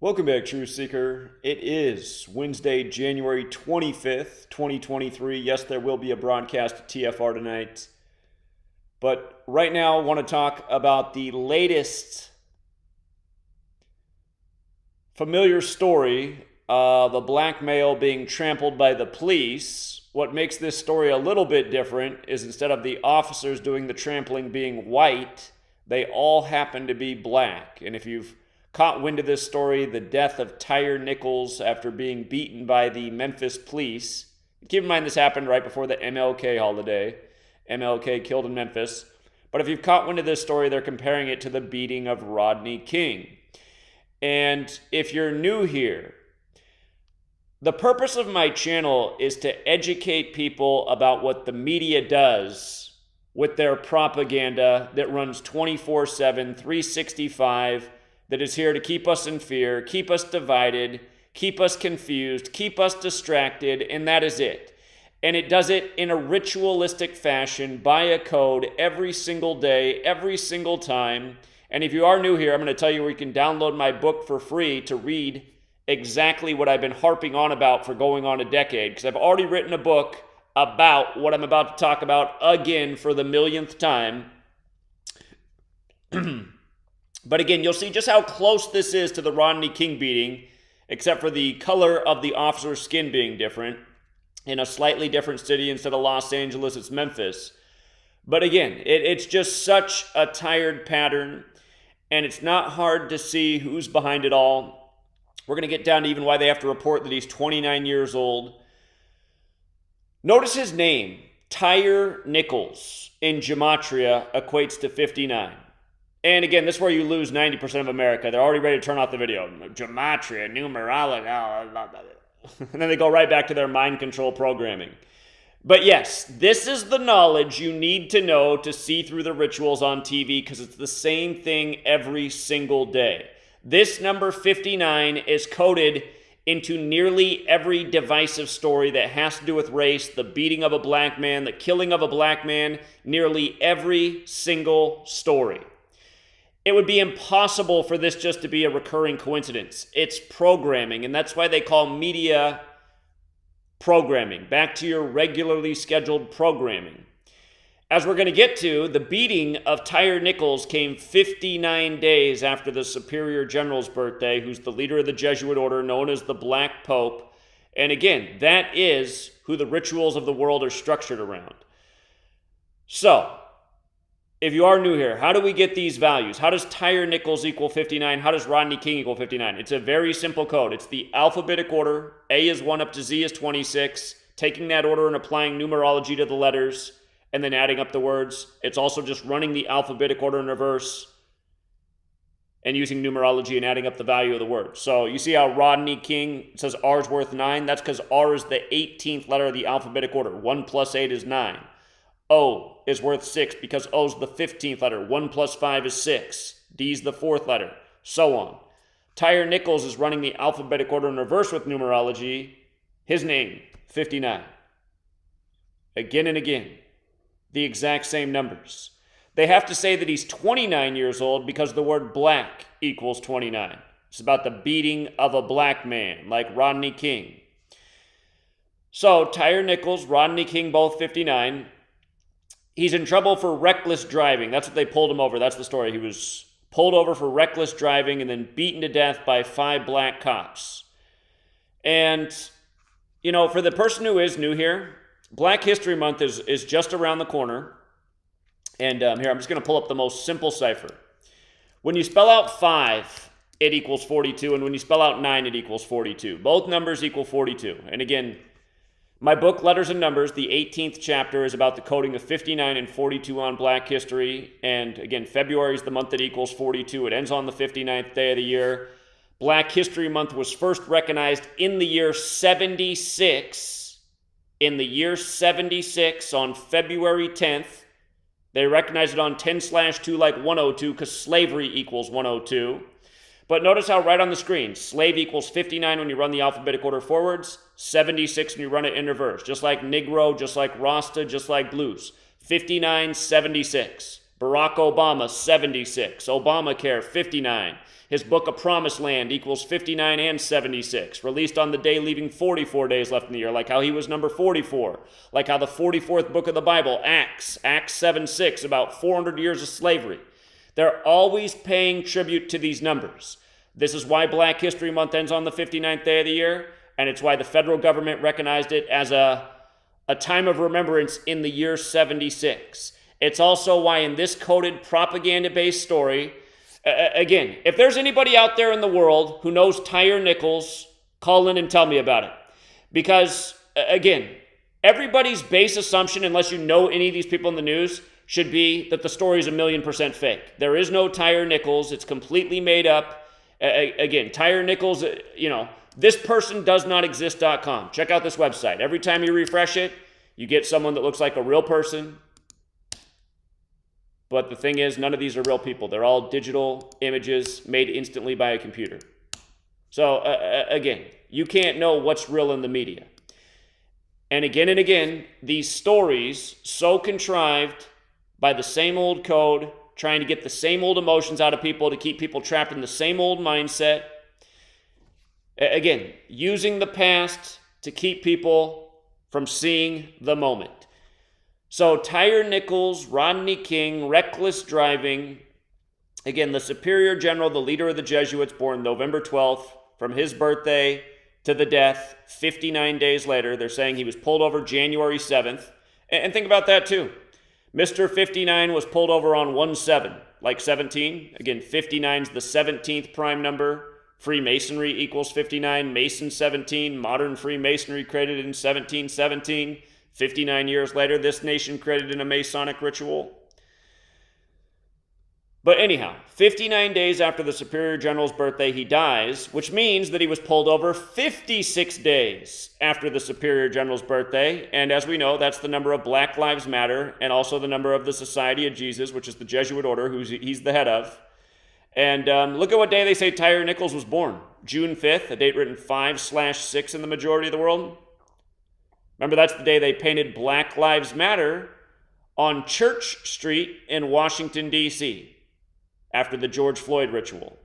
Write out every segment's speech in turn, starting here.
Welcome back, Truth Seeker. It is Wednesday, January 25th, 2023. Yes, there will be a broadcast at TFR tonight. But right now, I want to talk about the latest familiar story of a black male being trampled by the police. What makes this story a little bit different is instead of the officers doing the trampling being white, they all happen to be black. And if you've caught wind of this story, the death of Tyre Nichols after being beaten by the Memphis police. Keep in mind this happened right before the MLK holiday. MLK killed in Memphis. But if you've caught wind of this story, they're comparing it to the beating of Rodney King. And if you're new here, the purpose of my channel is to educate people about what the media does with their propaganda that runs 24/7, 365, that is here to keep us in fear, keep us divided, keep us confused, keep us distracted, and that is it. And it does it in a ritualistic fashion by a code every single day, every single time. And if you are new here, I'm going to tell you where you can download my book for free to read exactly what I've been harping on about for going on a decade, because I've already written a book about what I'm about to talk about again for the millionth time. But again, you'll see just how close this is to the Rodney King beating, except for the color of the officer's skin being different. In a slightly different city, instead of Los Angeles, it's Memphis. But again, it's just such a tired pattern, and it's not hard to see who's behind it all. We're going to get down to even why they have to report that he's 29 years old. Notice his name, Tyre Nichols, in Gematria equates to 59. And again, this is where you lose 90% of America. They're already ready to turn off the video. Gematria, numerology, and then they go right back to their mind control programming. But yes, this is the knowledge you need to know to see through the rituals on TV, because it's the same thing every single day. This number 59 is coded into nearly every divisive story that has to do with race, the beating of a black man, the killing of a black man, nearly every single story. It would be impossible for this just to be a recurring coincidence. It's programming, and that's why they call media programming. Back to your regularly scheduled programming. As we're going to get to, the beating of Tyre Nichols came 59 days after the Superior General's birthday, who's the leader of the Jesuit order known as the Black Pope. And again, that is who the rituals of the world are structured around. So, if you are new here, how do we get these values? How does Tyre Nichols equal 59? How does Rodney King equal 59? It's a very simple code. It's the alphabetic order. A is 1 up to Z is 26. Taking that order and applying numerology to the letters and then adding up the words. It's also just running the alphabetic order in reverse and using numerology and adding up the value of the word. So you see how Rodney King says R is worth 9? That's because R is the 18th letter of the alphabetic order. 1 plus 8 is 9. O is worth 6 because O is the 15th letter. 1 plus 5 is 6. D is the 4th letter. So on. Tyre Nichols is running the alphabetic order in reverse with numerology. His name, 59. Again and again. The exact same numbers. They have to say that he's 29 years old because the word black equals 29. It's about the beating of a black man, like Rodney King. So, Tyre Nichols, Rodney King, both 59. He's in trouble for reckless driving. That's what they pulled him over. That's the story. He was pulled over for reckless driving and then beaten to death by 5 black cops. And, you know, for the person who is new here, Black History Month is just around the corner. And here, I'm just going to pull up the most simple cipher. When you spell out 5, it equals 42. And when you spell out 9, it equals 42. Both numbers equal 42. And again, my book, Letters and Numbers, the 18th chapter, is about the coding of 59 and 42 on Black history. And again, February is the month that equals 42. It ends on the 59th day of the year. Black History Month was first recognized in the year 76. In the year 76, on February 10th, they recognized it on 10/2 like 102 because slavery equals 102. But notice how right on the screen, slave equals 59 when you run the alphabetic order forwards, 76 when you run it in reverse. Just like Negro, just like Rasta, just like blues. 59, 76. Barack Obama, 76. Obamacare, 59. His book, A Promised Land, equals 59 and 76. Released on the day leaving 44 days left in the year, like how he was number 44. Like how the 44th book of the Bible, Acts 7:6, about 400 years of slavery. They're always paying tribute to these numbers. This is why Black History Month ends on the 59th day of the year, and it's why the federal government recognized it as a time of remembrance in the year 76. It's also why in this coded propaganda-based story, again, if there's anybody out there in the world who knows Tyre Nichols, call in and tell me about it. Because, again, everybody's base assumption, unless you know any of these people in the news, should be that the story is 1,000,000% fake. There is no Tyre Nichols. It's completely made up. Again, Tyre Nichols, thispersondoesnotexist.com. Check out this website. Every time you refresh it, you get someone that looks like a real person. But the thing is, none of these are real people. They're all digital images made instantly by a computer. So, again, you can't know what's real in the media. And again, these stories, so contrived by the same old code, trying to get the same old emotions out of people to keep people trapped in the same old mindset. Again, using the past to keep people from seeing the moment. So Tyre Nichols, Rodney King, reckless driving. Again, the Superior General, the leader of the Jesuits, born November 12th, from his birthday to the death, 59 days later. They're saying he was pulled over January 7th. And think about that too. Mr. 59 was pulled over on 1/7, like 17. Again, 59 is the 17th prime number. Freemasonry equals 59. Mason 17. Modern Freemasonry created in 1717. 59 years later, this nation created in a Masonic ritual. But anyhow, 59 days after the Superior General's birthday, he dies, which means that he was pulled over 56 days after the Superior General's birthday. And as we know, that's the number of Black Lives Matter and also the number of the Society of Jesus, which is the Jesuit order he's the head of. And look at what day they say Tyre Nichols was born. June 5th, a date written 5/6 in the majority of the world. Remember, that's the day they painted Black Lives Matter on Church Street in Washington, D.C., after the George Floyd ritual.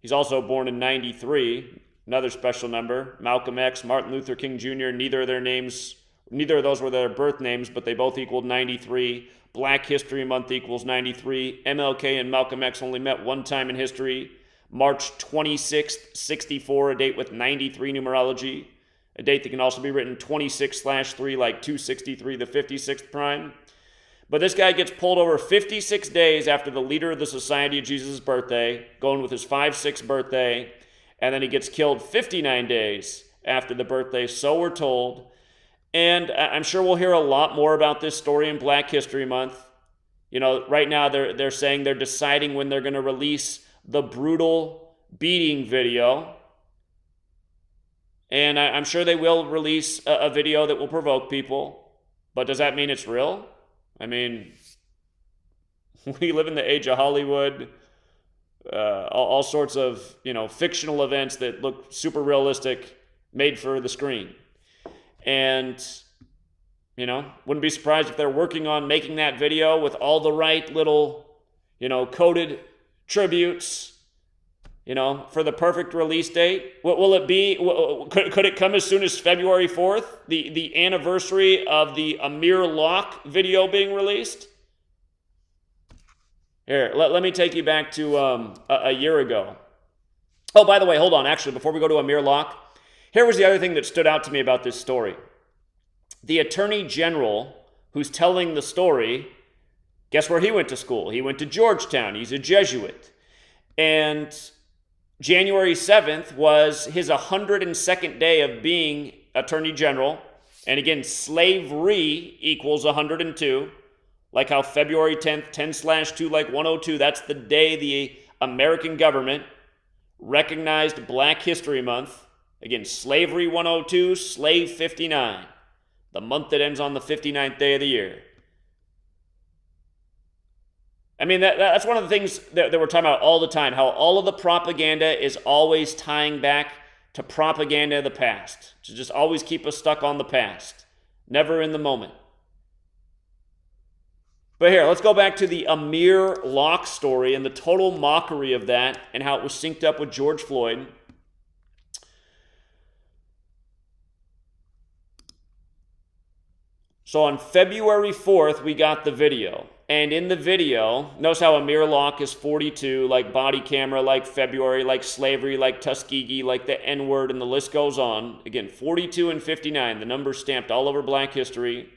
He's also born in 93, another special number. Malcolm X, Martin Luther King Jr., neither of those were their birth names, but they both equaled 93. Black History Month equals 93. MLK and Malcolm X only met one time in history. March 26th, 64, a date with 93 numerology. A date that can also be written 26/3, like 263, the 56th prime. But this guy gets pulled over 56 days after the leader of the Society of Jesus' birthday, going with his 5/6 birthday, and then he gets killed 59 days after the birthday, so we're told. And I'm sure we'll hear a lot more about this story in Black History Month. You know, right now they're saying they're deciding when they're going to release the brutal beating video. And I'm sure they will release a video that will provoke people. But does that mean it's real? I mean, we live in the age of Hollywood, all sorts of, fictional events that look super realistic, made for the screen. And, wouldn't be surprised if they're working on making that video with all the right little, coded tributes, for the perfect release date. What will it be? Could it come as soon as February 4th, the anniversary of the Amir Locke video being released? Here, let me take you back to a year ago. Oh, by the way, hold on. Actually, before we go to Amir Locke, here was the other thing that stood out to me about this story. The Attorney General who's telling the story, guess where he went to school? He went to Georgetown. He's a Jesuit. And January 7th was his 102nd day of being Attorney General. And again, slavery equals 102. Like how February 10th, 10/2, like 102, that's the day the American government recognized Black History Month. Again, slavery 102, slave 59. The month that ends on the 59th day of the year. I mean, that's one of the things that we're talking about all the time, how all of the propaganda is always tying back to propaganda of the past, to just always keep us stuck on the past, never in the moment. But here, let's go back to the Amir Locke story and the total mockery of that and how it was synced up with George Floyd. So on February 4th, we got the video. And in the video, notice how Amir Locke is 42, like body camera, like February, like slavery, like Tuskegee, like the N-word, and the list goes on. Again, 42 and 59, the numbers stamped all over Black history.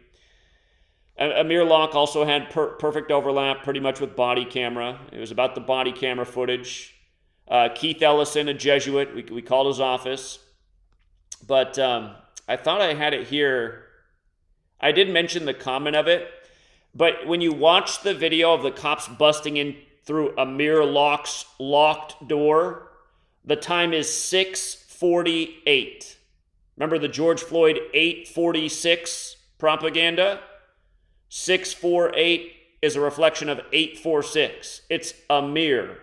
Amir Locke also had perfect overlap pretty much with body camera. It was about the body camera footage. Keith Ellison, a Jesuit, we called his office. But I thought I had it here. I did mention the comment of it. But when you watch the video of the cops busting in through Amir Locke's locked door, the time is 6:48. Remember the George Floyd 8:46 propaganda? 6:48 is a reflection of 8:46. It's Amir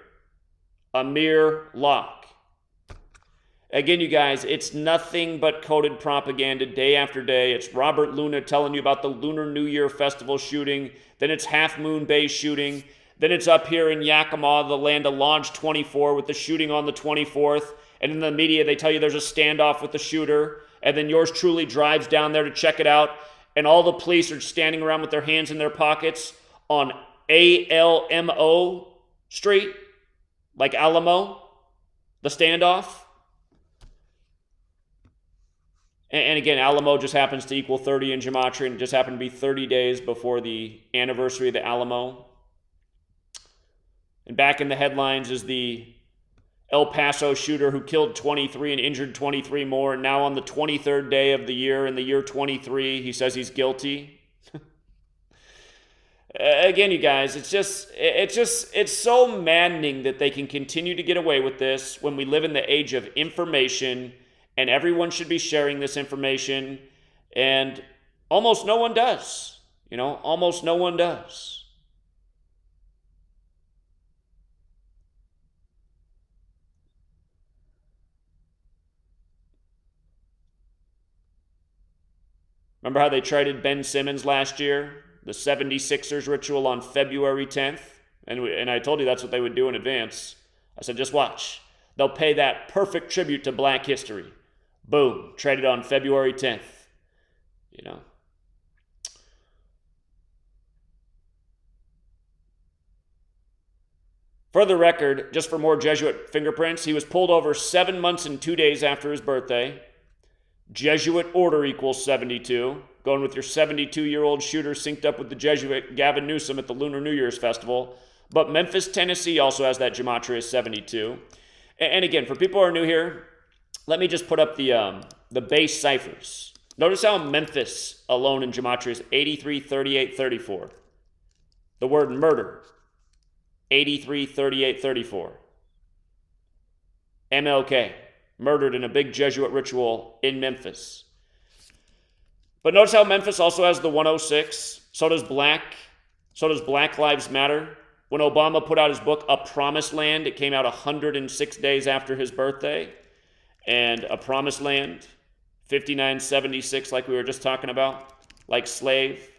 Locke. Again, you guys, it's nothing but coded propaganda day after day. It's Robert Luna telling you about the Lunar New Year Festival shooting. Then it's Half Moon Bay shooting. Then it's up here in Yakima, the land of Lodge 24, with the shooting on the 24th. And in the media, they tell you there's a standoff with the shooter. And then yours truly drives down there to check it out. And all the police are standing around with their hands in their pockets on ALMO Street, like Alamo, the standoff. And again, Alamo just happens to equal 30 in Gematria, and it just happened to be 30 days before the anniversary of the Alamo. And back in the headlines is the El Paso shooter who killed 23 and injured 23 more. And now on the 23rd day of the year, in the year 23, he says he's guilty. Again, you guys, it's so maddening that they can continue to get away with this when we live in the age of information. And everyone should be sharing this information, and almost no one does. Almost no one does. Remember how they traded Ben Simmons last year? The 76ers ritual on February 10th? And I told you that's what they would do in advance. I said, just watch. They'll pay that perfect tribute to Black history. Boom, traded on February 10th. For the record, just for more Jesuit fingerprints, he was pulled over 7 months and 2 days after his birthday. Jesuit order equals 72. Going with your 72-year-old shooter synced up with the Jesuit Gavin Newsom at the Lunar New Year's Festival. But Memphis, Tennessee also has that Gematria 72. And again, for people who are new here, let me just put up the base ciphers. Notice how Memphis alone in Gematria is 83, 38, 34. The word murder, 83, 38, 34. MLK, murdered in a big Jesuit ritual in Memphis. But notice how Memphis also has the 106. So does Black Lives Matter. When Obama put out his book, A Promised Land, it came out 106 days after his birthday. And A Promised Land, 5976, like we were just talking about, like slave.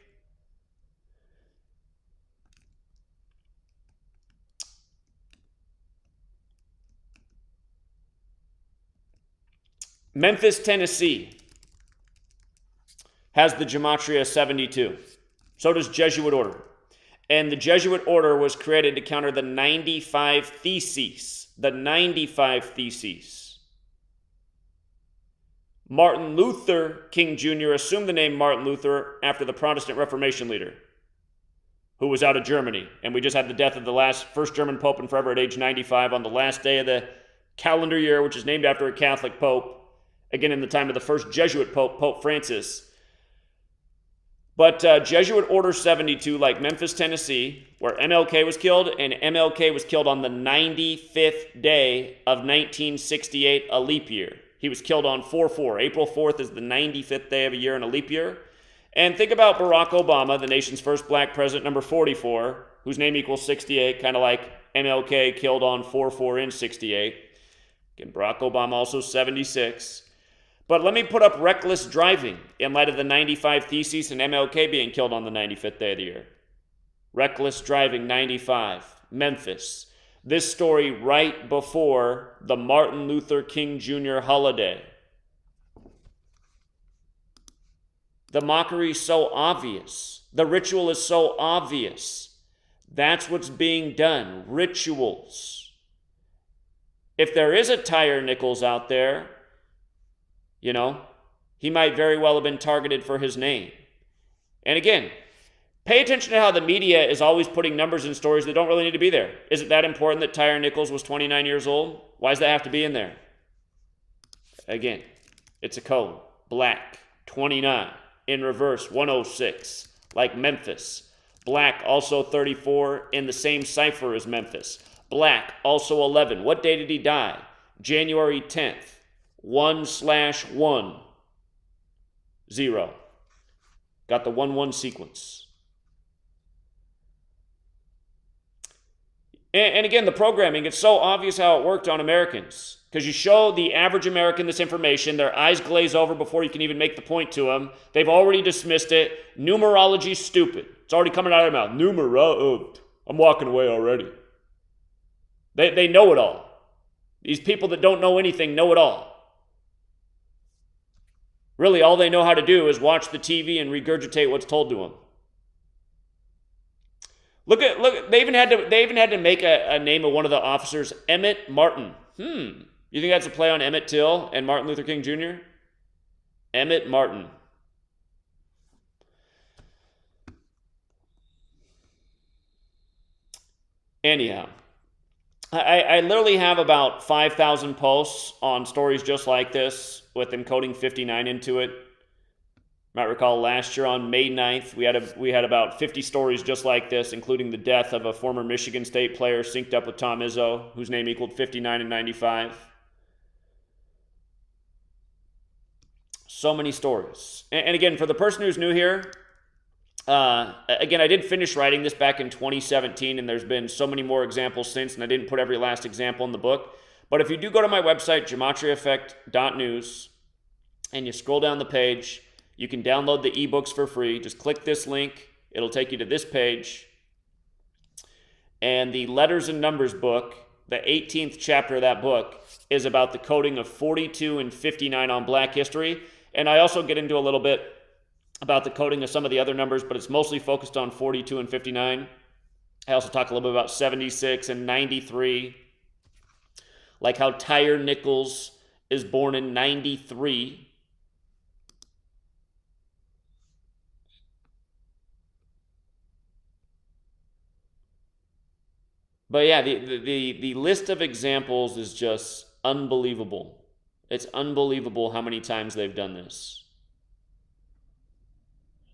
Memphis, Tennessee has the Gematria 72. So does Jesuit Order. And the Jesuit Order was created to counter the 95 Theses. The 95 Theses. Martin Luther King Jr. assumed the name Martin Luther after the Protestant Reformation leader, who was out of Germany. And we just had the death of the first German Pope in forever at age 95 on the last day of the calendar year, which is named after a Catholic Pope. Again, in the time of the first Jesuit Pope, Pope Francis. But Jesuit Order 72, like Memphis, Tennessee, where MLK was killed, and MLK was killed on the 95th day of 1968, a leap year. He was killed on 4/4. April 4th is the 95th day of a year in a leap year. And think about Barack Obama, the nation's first black president, number 44, whose name equals 68, kind of like MLK killed on 4/4 in 68. Again, Barack Obama also 76. But let me put up reckless driving in light of the 95 Theses and MLK being killed on the 95th day of the year. Reckless driving 95, Memphis. This story right before the Martin Luther King Jr. holiday. The mockery is so obvious. The ritual is so obvious. That's what's being done. Rituals. If there is a Tyre Nichols out there, you know, he might very well have been targeted for his name. And again, pay attention to how the media is always putting numbers in stories that don't really need to be there. Is it that important that Tyre Nichols was 29 years old? Why does that have to be in there? Again, it's a code. Black, 29. In reverse, 106. Like Memphis. Black, also 34, in the same cipher as Memphis. Black, also 11. What day did he die? January 10th. 1/1. 0. Got the 1-1 sequence. And again, the programming, it's so obvious how it worked on Americans. Because you show the average American this information, their eyes glaze over before you can even make the point to them. They've already dismissed it. Numerology's stupid. It's already coming out of their mouth. I'm walking away already. They know it all. These people that don't know anything know it all. Really, all they know how to do is watch the TV and regurgitate what's told to them. Look! They even had to make a name of one of the officers, Emmett Martin. You think that's a play on Emmett Till and Martin Luther King Jr.? Emmett Martin. Anyhow, I literally have about 5,000 posts on stories just like this with encoding 59 into it. You might recall last year on May 9th, we had about 50 stories just like this, including the death of a former Michigan State player synced up with Tom Izzo, whose name equaled 59 and 95. So many stories. And again, for the person who's new here, again, I did finish writing this back in 2017, and there's been so many more examples since, and I didn't put every last example in the book. But if you do go to my website, GematriaEffect.news, and you scroll down the page, you can download the ebooks for free. Just click this link. It'll take you to this page. And the Letters and Numbers book, the 18th chapter of that book, is about the coding of 42 and 59 on Black history. And I also get into a little bit about the coding of some of the other numbers, but it's mostly focused on 42 and 59. I also talk a little bit about 76 and 93, like how Tyre Nichols is born in 93. But yeah, the list of examples is just unbelievable. It's unbelievable how many times they've done this.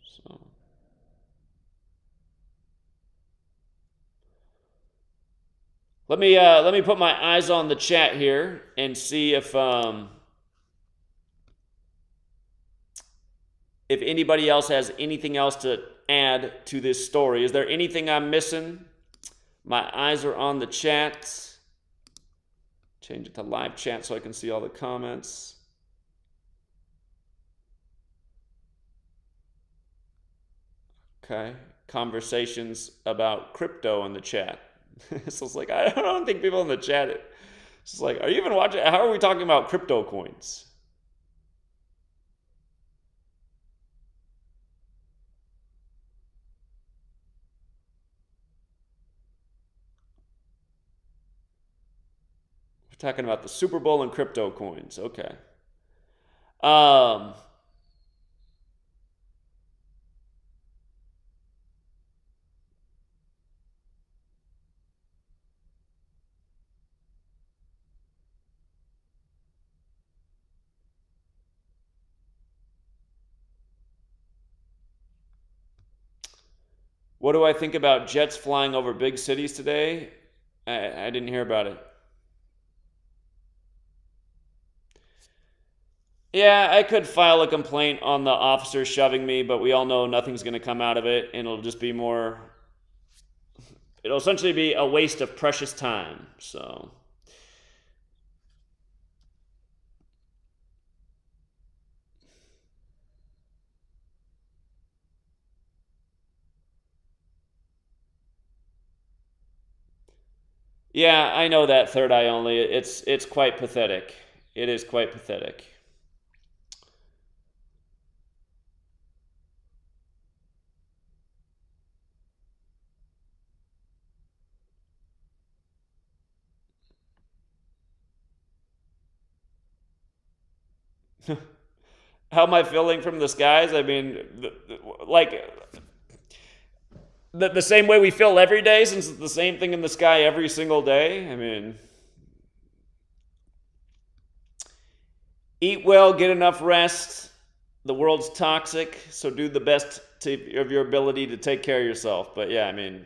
So let me put my eyes on the chat here and see if anybody else has anything else to add to this story. Is there anything I'm missing? My eyes are on the chat. Change it to live chat so I can see all the comments. Okay. Conversations about crypto in the chat. So it's like, I don't think people in the chat, it's like, are you even watching? How are we talking about crypto coins? Talking about the Super Bowl and crypto coins. Okay. What do I think about jets flying over big cities today? I didn't hear about it. Yeah, I could file a complaint on the officer shoving me, but we all know nothing's going to come out of it, and it'll just be more... It'll essentially be a waste of precious time, so... Yeah, I know that third eye only. It's quite pathetic. It is quite pathetic. How am I feeling from the skies? I mean, like the same way we feel every day, since it's the same thing in the sky every single day. I mean, eat well, get enough rest. The world's toxic, so do the best of your ability to take care of yourself. But yeah, I mean,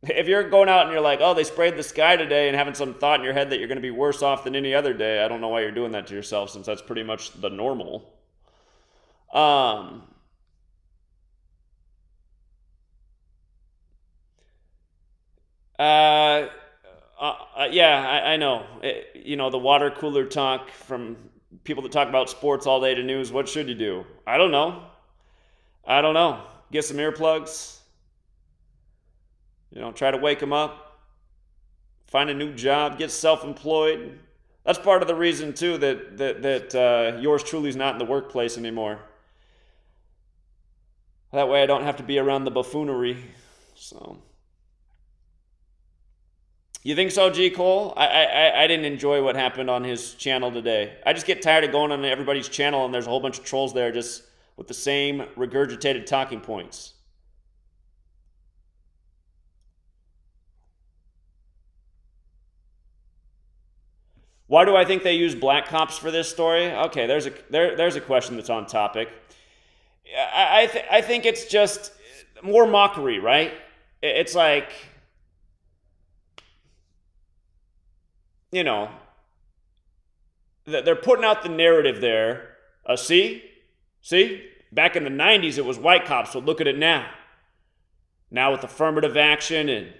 if you're going out and you're like, oh, they sprayed the sky today, and having some thought in your head that you're going to be worse off than any other day, I don't know why you're doing that to yourself, since that's pretty much the normal. Um, uh, yeah, I know. The water cooler talk from people that talk about sports all day to news. What should you do? I don't know. I don't know. Get some earplugs. Try to wake them up. Find a new job. Get self-employed. That's part of the reason too that yours truly is not in the workplace anymore. That way, I don't have to be around the buffoonery. So. You think so, G. Cole? I didn't enjoy what happened on his channel today. I just get tired of going on everybody's channel and there's a whole bunch of trolls there just with the same regurgitated talking points. Why do I think they use black cops for this story? Okay, there's a question that's on topic. I think it's just more mockery, right? It's like, they're putting out the narrative there. See? Back in the 90s, it was white cops, so look at it now. Now with affirmative action and,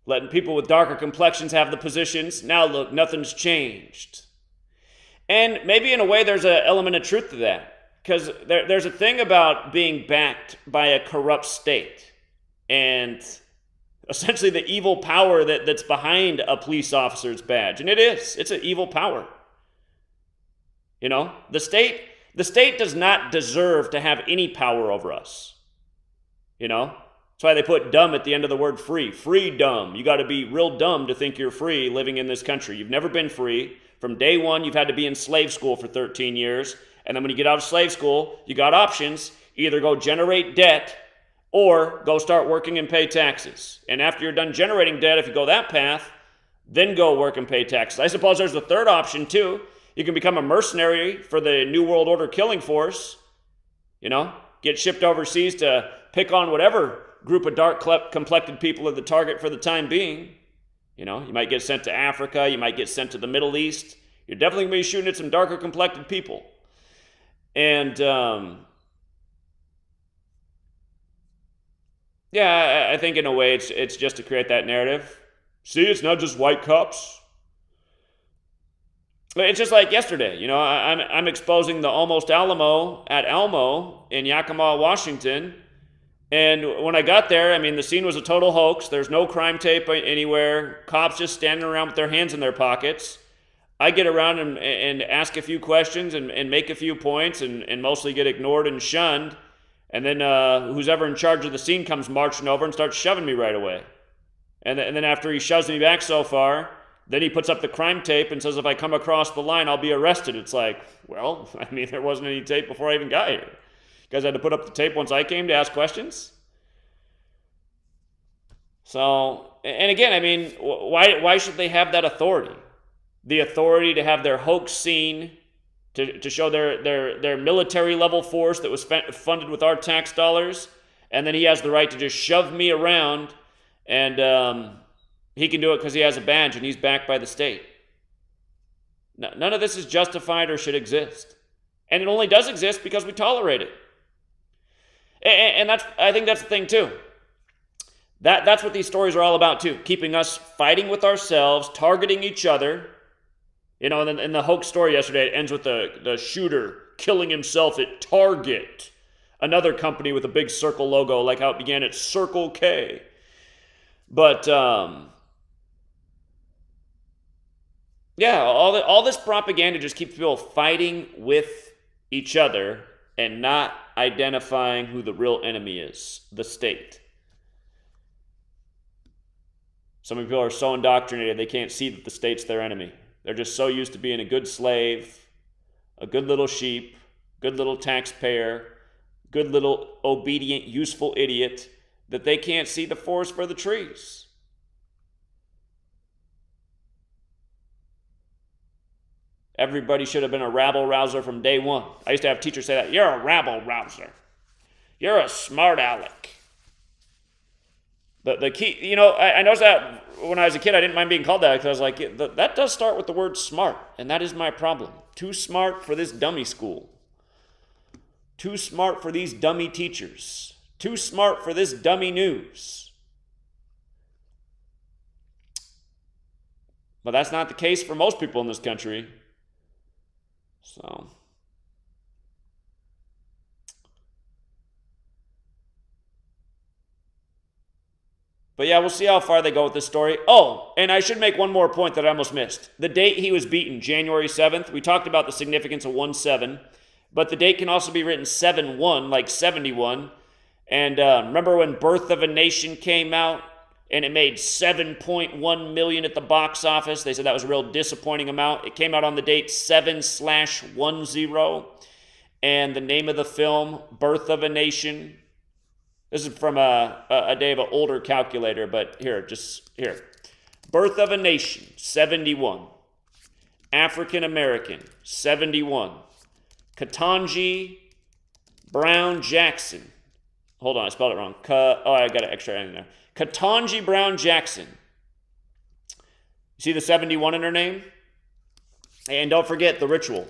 letting people with darker complexions have the positions. Now look, nothing's changed. And maybe in a way there's an element of truth to that. Because there's a thing about being backed by a corrupt state. And essentially the evil power that's behind a police officer's badge. And it's an evil power. The state does not deserve to have any power over us. That's why they put dumb at the end of the word free. Free dumb. You got to be real dumb to think you're free living in this country. You've never been free. From day one, you've had to be in slave school for 13 years. And then when you get out of slave school, you got options. Either go generate debt or go start working and pay taxes. And after you're done generating debt, if you go that path, then go work and pay taxes. I suppose there's a third option too. You can become a mercenary for the New World Order killing force. Get shipped overseas to pick on whatever group of dark-complected people are the target for the time being. You might get sent to Africa. You might get sent to the Middle East. You're definitely going to be shooting at some darker-complected people. And, yeah, I think in a way it's just to create that narrative. See, it's not just white cops. It's just like yesterday. I'm exposing the Almost Alamo at Elmo in Yakima, Washington. And when I got there, I mean, the scene was a total hoax. There's no crime tape anywhere. Cops just standing around with their hands in their pockets. I get around and ask a few questions and make a few points and mostly get ignored and shunned. And then who's ever in charge of the scene comes marching over and starts shoving me right away. And then after he shoves me back so far, then he puts up the crime tape and says if I come across the line, I'll be arrested. It's like, well, I mean, there wasn't any tape before I even got here. You guys had to put up the tape once I came to ask questions? So, and again, I mean, why should they have that authority? The authority to have their hoax seen, to show their military level force that was funded with our tax dollars, and then he has the right to just shove me around, and he can do it because he has a badge and he's backed by the state. None of this is justified or should exist. And it only does exist because we tolerate it. And I think that's the thing too. That's what these stories are all about too. Keeping us fighting with ourselves, targeting each other. And in the hoax story yesterday, it ends with the shooter killing himself at Target. Another company with a big circle logo, like how it began at Circle K. But yeah, all this propaganda just keeps people fighting with each other and not identifying who the real enemy is, the state. Some people are so indoctrinated they can't see that the state's their enemy. They're just so used to being a good slave, a good little sheep, good little taxpayer, good little obedient, useful idiot, that they can't see the forest for the trees. Everybody should have been a rabble-rouser from day one. I used to have teachers say that. You're a rabble-rouser. You're a smart aleck. The key, I noticed that when I was a kid, I didn't mind being called that because I was like, that does start with the word smart, and that is my problem. Too smart for this dummy school. Too smart for these dummy teachers. Too smart for this dummy news. But that's not the case for most people in this country. So, but yeah, we'll see how far they go with this story. Oh, and I should make one more point that I almost missed. The date he was beaten, January 7th, we talked about the significance of 1-7, but the date can also be written 7-1, like 71. And remember when Birth of a Nation came out and it made $7.1 million at the box office? They said that was a real disappointing amount. It came out on the date 7/10, and the name of the film, Birth of a Nation. This is from a day of an older calculator, but here. Birth of a Nation, 71. African American, 71. Ketanji Brown Jackson. Hold on, I spelled it wrong. I got an extra N in there. Ketanji Brown Jackson. You see the 71 in her name? And don't forget the ritual.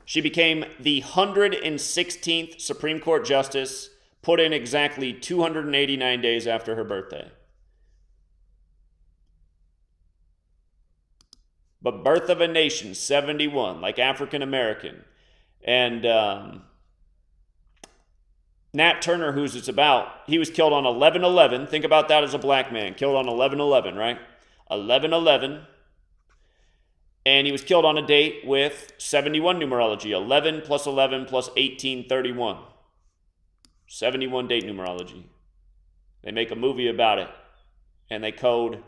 She became the 116th Supreme Court Justice, put in exactly 289 days after her birthday. But Birth of a Nation, 71, like African American. And Nat Turner, who's it's about, he was killed on 11/11. Think about that as a black man, killed on 11/11, right? 11/11. And he was killed on a date with 71 numerology, 11 plus 11 plus 1831. 71 date numerology. They make a movie about it, and they code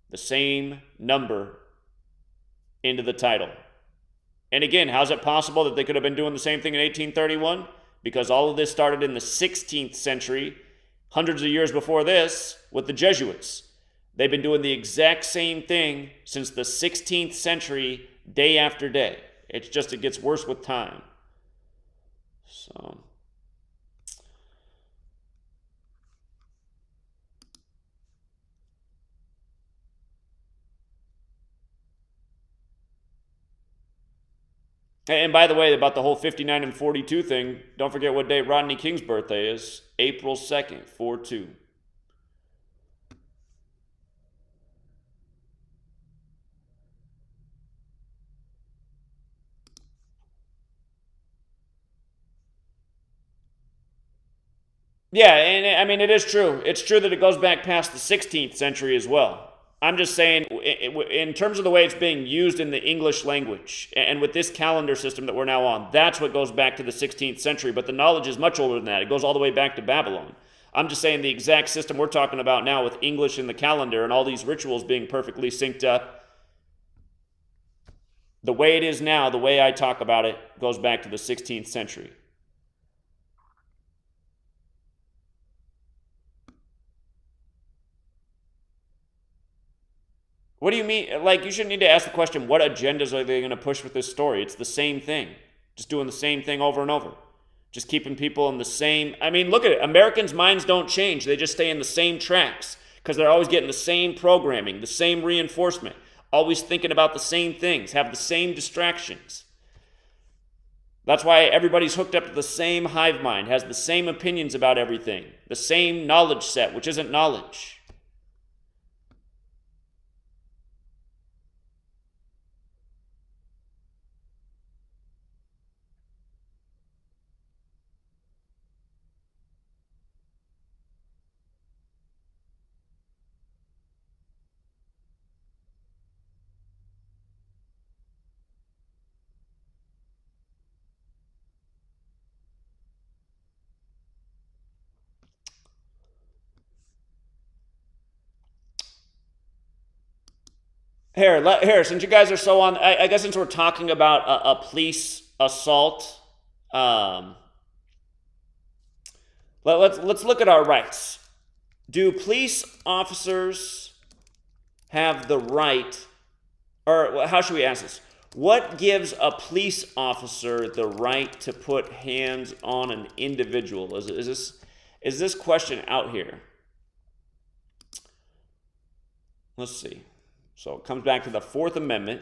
the same number into the title. And again, how's it possible that they could have been doing the same thing in 1831? Because all of this started in the 16th century, hundreds of years before this, with the Jesuits. They've been doing the exact same thing since the 16th century, day after day. It's just, it gets worse with time. So, and by the way, about the whole 59 and 42 thing, don't forget what day Rodney King's birthday is. April 2nd, 4/2. Yeah, and I mean, it is true. It's true that it goes back past the 16th century as well. I'm just saying, in terms of the way it's being used in the English language, and with this calendar system that we're now on, that's what goes back to the 16th century. But the knowledge is much older than that. It goes all the way back to Babylon. I'm just saying the exact system we're talking about now with English in the calendar and all these rituals being perfectly synced up, the way it is now, the way I talk about it, goes back to the 16th century. What do you mean? Like, you shouldn't need to ask the question, what agendas are they going to push with this story? It's the same thing. Just doing the same thing over and over. Just keeping people in the same... I mean, look at it. Americans' minds don't change. They just stay in the same tracks because they're always getting the same programming, the same reinforcement, always thinking about the same things, have the same distractions. That's why everybody's hooked up to the same hive mind, has the same opinions about everything, the same knowledge set, which isn't knowledge. Here, since you guys are so on, I guess since we're talking about a police assault, let's look at our rights. Do police officers have the right, or how should we ask this? What gives a police officer the right to put hands on an individual? Is this question out here? Let's see. So it comes back to the Fourth Amendment.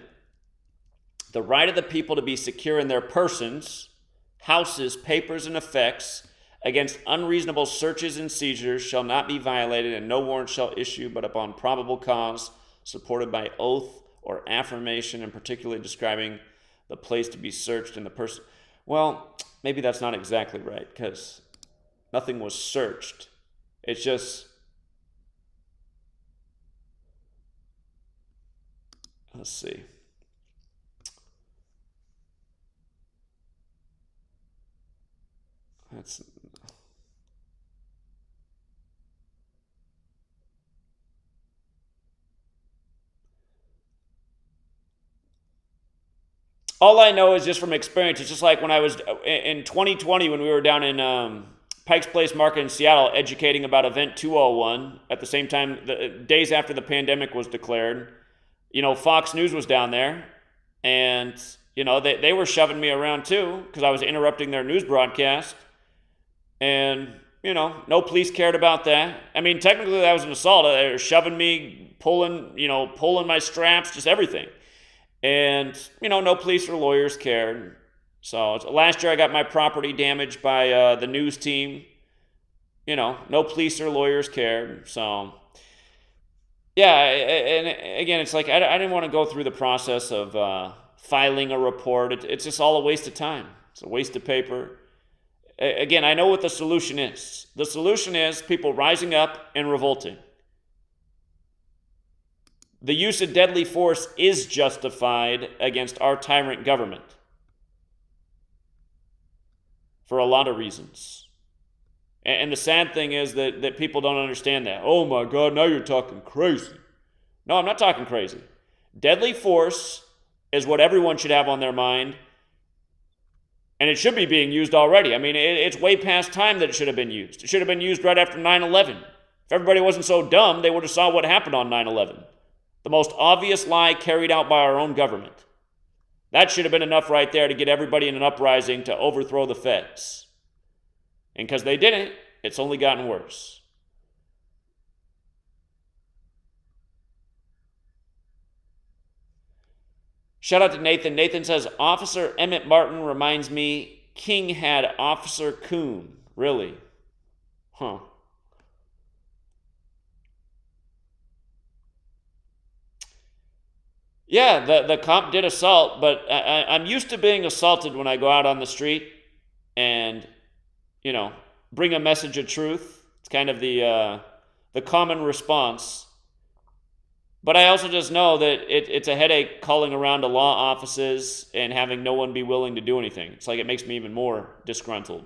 The right of the people to be secure in their persons, houses, papers, and effects against unreasonable searches and seizures shall not be violated, and no warrant shall issue but upon probable cause, supported by oath or affirmation, and particularly describing the place to be searched and the person. Well, maybe that's not exactly right, because nothing was searched. It's just, let's see. That's all I know is just from experience. It's just like when I was in 2020 when we were down in Pike's Place Market in Seattle educating about Event 201 at the same time, the days after the pandemic was declared. You know, Fox News was down there, and, you know, they were shoving me around too because I was interrupting their news broadcast. And, you know, no police cared about that. I mean, technically that was an assault. They were shoving me, pulling my straps, just everything. And, you know, no police or lawyers cared. So last year I got my property damaged by the news team. You know, no police or lawyers cared. So, yeah, and again, it's like I didn't want to go through the process of filing a report. It's just all a waste of time. It's a waste of paper. Again, I know what the solution is. The solution is people rising up and revolting. The use of deadly force is justified against our tyrant government for a lot of reasons. And the sad thing is that people don't understand that. Oh my God, now you're talking crazy. No, I'm not talking crazy. Deadly force is what everyone should have on their mind. And it should be being used already. I mean, it's way past time that it should have been used. It should have been used right after 9/11. If everybody wasn't so dumb, they would have saw what happened on 9/11. The most obvious lie carried out by our own government. That should have been enough right there to get everybody in an uprising to overthrow the feds. And because they didn't, it's only gotten worse. Shout out to Nathan. Nathan says, Officer Emmett Martin reminds me King had Officer Coon. Really? Huh. Yeah, the cop did assault, but I'm used to being assaulted when I go out on the street and, you know, bring a message of truth. It's kind of the common response. But I also just know that it's a headache calling around to law offices and having no one be willing to do anything. It's like it makes me even more disgruntled.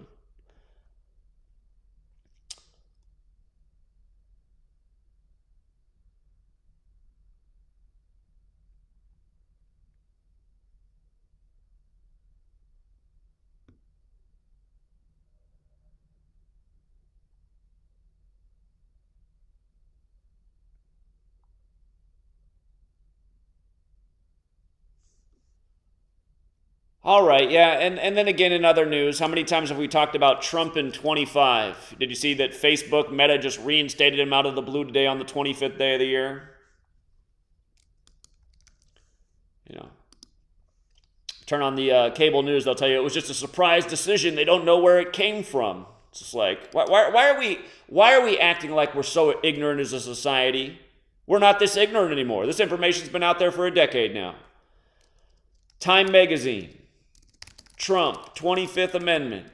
All right, yeah, and then again in other news, how many times have we talked about Trump in 25? Did you see that Facebook Meta just reinstated him out of the blue today on the 25th day of the year? You know, turn on the cable news, they'll tell you it was just a surprise decision. They don't know where it came from. It's just like, why are we acting like we're so ignorant as a society? We're not this ignorant anymore. This information's been out there for a decade now. Time Magazine. Trump, 25th Amendment.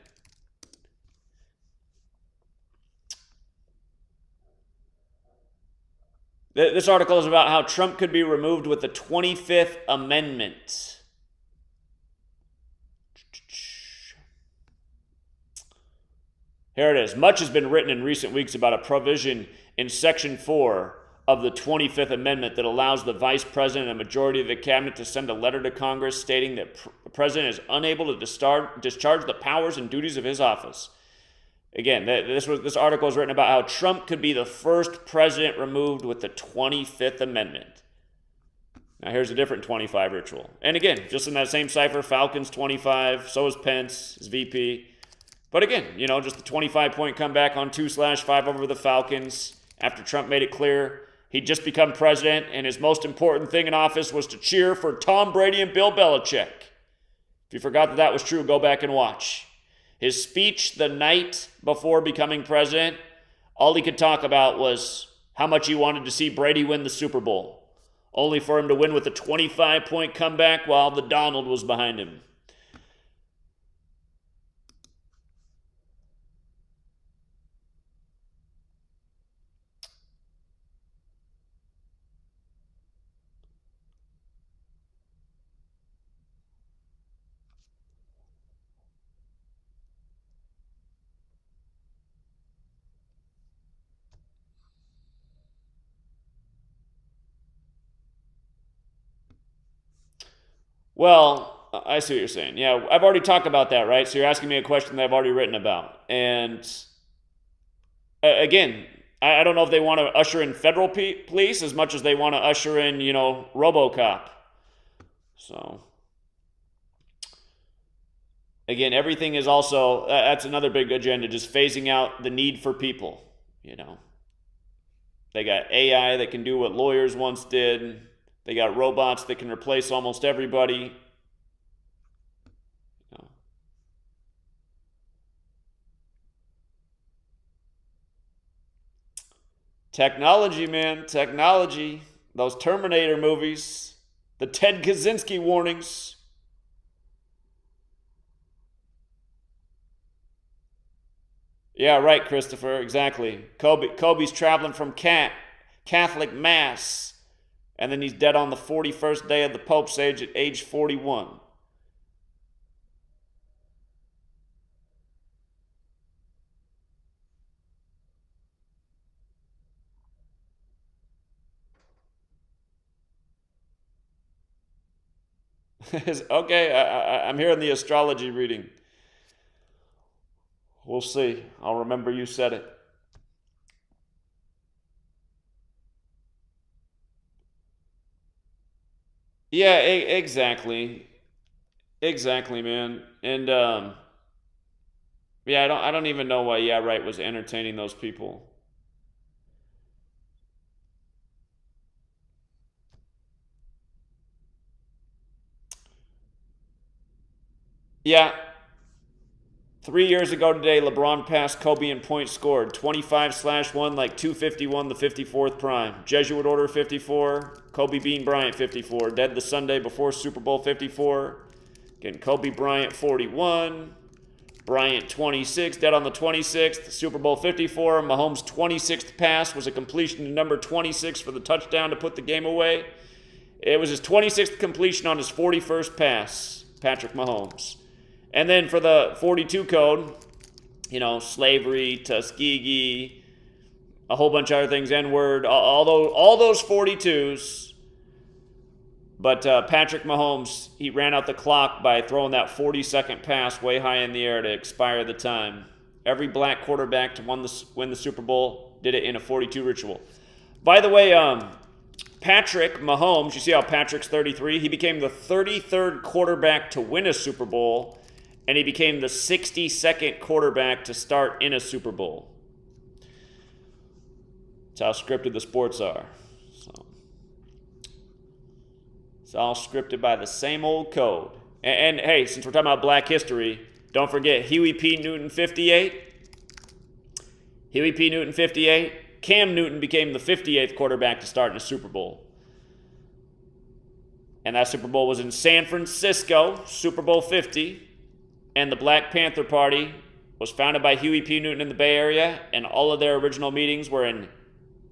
This article is about how Trump could be removed with the 25th Amendment. Here it is. Much has been written in recent weeks about a provision in Section 4 of the 25th Amendment that allows the Vice President and a majority of the Cabinet to send a letter to Congress stating that the President is unable to discharge the powers and duties of his office. Again, this article is written about how Trump could be the first president removed with the 25th Amendment. Now here's a different 25 ritual. And again, just in that same cipher, Falcons 25, so is Pence, his VP. But again, just the 25-point comeback on 2/5 over the Falcons after Trump made it clear he'd just become president and his most important thing in office was to cheer for Tom Brady and Bill Belichick. If you forgot that was true, go back and watch. His speech the night before becoming president, all he could talk about was how much he wanted to see Brady win the Super Bowl, only for him to win with a 25-point comeback while the Donald was behind him. Well, I see what you're saying. Yeah, I've already talked about that, right? So you're asking me a question that I've already written about. And again, I don't know if they want to usher in federal police as much as they want to usher in, RoboCop. So, again, everything is also, that's another big agenda, just phasing out the need for people, They got AI that can do what lawyers once did. They got robots that can replace almost everybody. Technology, man. Technology. Those Terminator movies. The Ted Kaczynski warnings. Yeah, right, Christopher. Exactly. Kobe's traveling from Catholic Mass. And then he's dead on the 41st day of the Pope's age at age 41. Okay, I'm hearing the astrology reading. We'll see. I'll remember you said it. Yeah, exactly. Exactly, man. And yeah, I don't even know why Yeah Right was entertaining those people. Yeah. 3 years ago today, LeBron passed Kobe in points scored. 25/1, like 251, the 54th prime. Jesuit Order 54, Kobe Bean Bryant 54. Dead the Sunday before Super Bowl 54. Again, Kobe Bryant 41. Bryant 26, dead on the 26th. Super Bowl 54. Mahomes' 26th pass was a completion to number 26 for the touchdown to put the game away. It was his 26th completion on his 41st pass, Patrick Mahomes. And then for the 42 code, slavery, Tuskegee, a whole bunch of other things, N-word, all those 42s. But Patrick Mahomes, he ran out the clock by throwing that 40-second pass way high in the air to expire the time. Every black quarterback to win the Super Bowl did it in a 42 ritual. By the way, Patrick Mahomes, you see how Patrick's 33? He became the 33rd quarterback to win a Super Bowl, and he became the 62nd quarterback to start in a Super Bowl. That's how scripted the sports are. So, it's all scripted by the same old code. And hey, since we're talking about black history, don't forget Huey P. Newton 58. Huey P. Newton 58. Cam Newton became the 58th quarterback to start in a Super Bowl. And that Super Bowl was in San Francisco, Super Bowl 50. And the Black Panther Party was founded by Huey P. Newton in the Bay Area, and all of their original meetings were in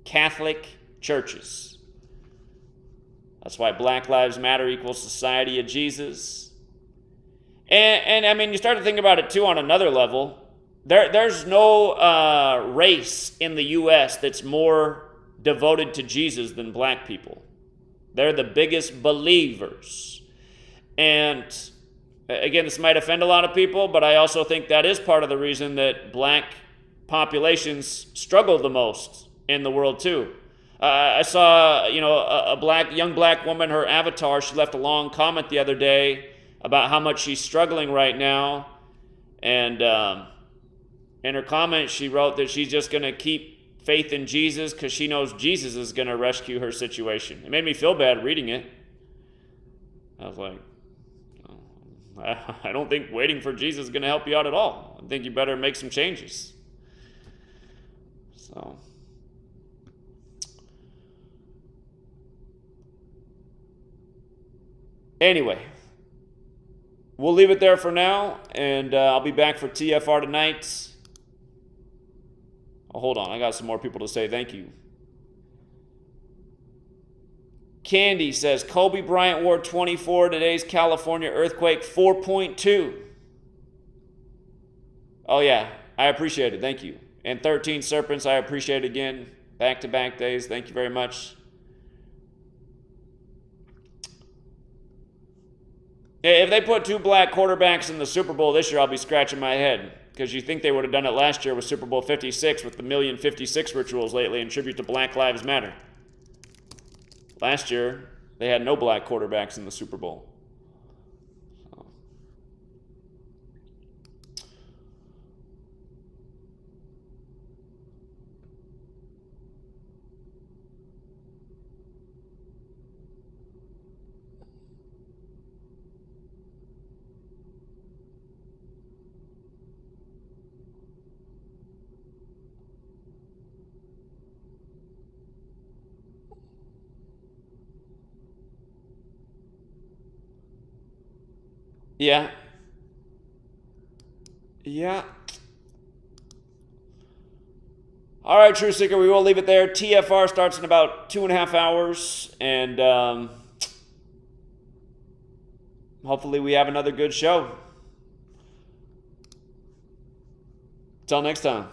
Catholic churches. That's why Black Lives Matter equals Society of Jesus. And I mean, you start to think about it, too, on another level. There's no race in the U.S. that's more devoted to Jesus than black people. They're the biggest believers. And again, this might offend a lot of people, but I also think that is part of the reason that black populations struggle the most in the world too. I saw, a young black woman, her avatar, she left a long comment the other day about how much she's struggling right now. And in her comment, she wrote that she's just going to keep faith in Jesus because she knows Jesus is going to rescue her situation. It made me feel bad reading it. I was like, I don't think waiting for Jesus is going to help you out at all. I think you better make some changes. So, anyway, we'll leave it there for now, and I'll be back for TFR tonight. Oh, hold on, I got some more people to say thank you. Candy says, Kobe Bryant Ward 24, today's California earthquake 4.2. Oh yeah, I appreciate it, thank you. And 13 Serpents, I appreciate it again. Back-to-back days, thank you very much. If they put 2 black quarterbacks in the Super Bowl this year, I'll be scratching my head. Because you think they would have done it last year with Super Bowl 56 with the Million 56 rituals lately in tribute to Black Lives Matter. Last year, they had no black quarterbacks in the Super Bowl. Yeah. All right, True Seeker, we will leave it there. TFR starts in about 2.5 hours, and hopefully we have another good show. Until next time.